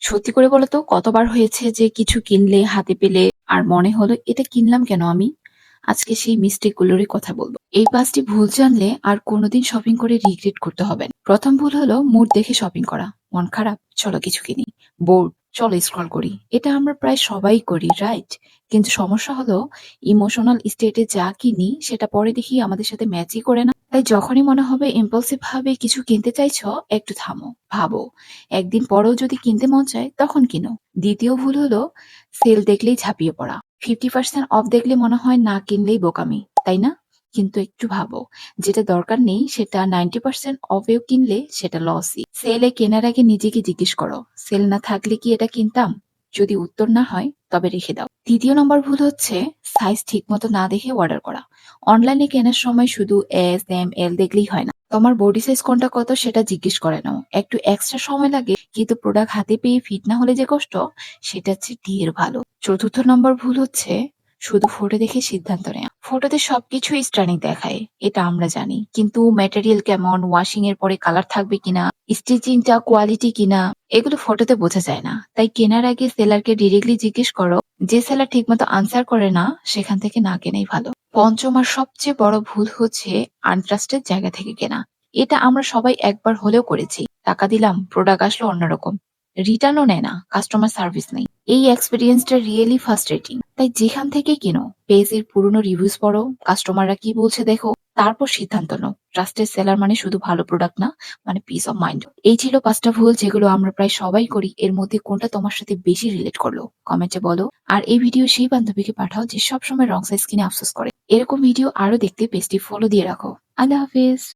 সত্যি করে বলো তো কতবার হয়েছে যে কিছু কিনলে হাতে পেলে আর মনে হলো এটা কিনলাম কেন আমি। আজকে সেই মিস্টেক গুলোরই কথা বলবো। এই 5টি ভুল জানলে আর কোনোদিন শপিং করে রিগ্রেট করতে হবে না। প্রথম ভুল হলো মুড দেখে শপিং করা। মন খারাপ, চলো কিছু কিনি। বোর্ড, চলো স্ক্রল করি। এটা আমরা প্রায় সবাই করি, রাইট? কিন্তু সমস্যা হলো ইমোশনাল স্টেটে যা কিনি সেটা পরে দেখি আমাদের সাথে ম্যাচই করে না। তাই যখনই মনে হবে ইম্পালসিভ ভাবে কিছু কিনতে চাইছো, একটু থামো, ভাবো। একদিন পরেও যদি কিনতে মন চায় তখন কিনো। দ্বিতীয় ভুল হলো সেল দেখলেই ঝাঁপিয়ে পড়া। 50% অফ দেখলে মনে হয় না কিনলেই বোকামি, তাই না? কিন্তু একটু ভাবো, যেটা দরকার নেই সেটা 90% অফেও কিনলে সেটা লসই। সেলে কেনার আগে নিজেকে জিজ্ঞেস করো, সেল না থাকলে কি এটা কিনতাম? যদি উত্তর না হয় তবে রেখে দাও। তৃতীয় নম্বর ভুল হচ্ছে সাইজ ঠিক মতো না দেখে অর্ডার করা। অনলাইনে কেনার সময় শুধু এস এম এল দেখলেই হয় না, তোমার বডি সাইজ কোনটা কত সেটা জিজ্ঞেস করে নাও। একটু এক্সট্রা সময় লাগে, কিন্তু প্রোডাক্ট হাতে পেয়ে ফিট না হলে যে কষ্ট, সেটা হচ্ছে ঢের ভালো। চতুর্থ নম্বর ভুল হচ্ছে শুধু ফটো দেখে সিদ্ধান্ত নেওয়া। ফটোতে সবকিছু স্টানিং দেখায়, এটা আমরা জানি, কিন্তু ম্যাটেরিয়াল কেমন, ওয়াশিং এর পরে কালার থাকবে কিনা, স্টিচিংটা কোয়ালিটি কিনা, এগুলো ফটোতে বোঝা যায় না। তাই কেনার আগে সেলারকে ডিরেক্টলি জিজ্ঞেস করো। যে সেলার ঠিকমতো আনসার করে না সেখান থেকে না কেনাই ভালো। পঞ্চম আর সবচেয়ে বড় ভুল হচ্ছে আনট্রাস্টেড জায়গা থেকে কেনা। এটা আমরা সবাই একবার হলেও করেছি। টাকা দিলাম, প্রোডাক্ট আসলো অন্যরকম, রিটার্নও নেয় না, কাস্টমার সার্ভিস নেই। এই এক্সপিরিয়েন্সটা রিয়েলি ফার্স্ট্রেটিং। তাই যেখান থেকে কিনো, পেজের পুরনো রিভিউজ পড়ো, কাস্টমাররা কি বলছে দেখো, তারপর সিদ্ধান্ত নাও। ট্রাস্টেড সেলার মানে শুধু ভালো প্রোডাক্ট না, মানে পিস অফ মাইন্ড। এই ছিল 5টা ভুল যেগুলো আমরা প্রায় সবাই করি। এর মধ্যে কোনটা তোমার সাথে বেশি রিলেট করলো কমেন্টে বলো। আর এই ভিডিও সেই বান্ধবীকে পাঠাও যে সবসময় রং সাইজ কিনে আফসোস করে। এরকম ভিডিও আরো দেখতে পেজটি ফলো দিয়ে রাখো। আল্লাহ হাফেজ।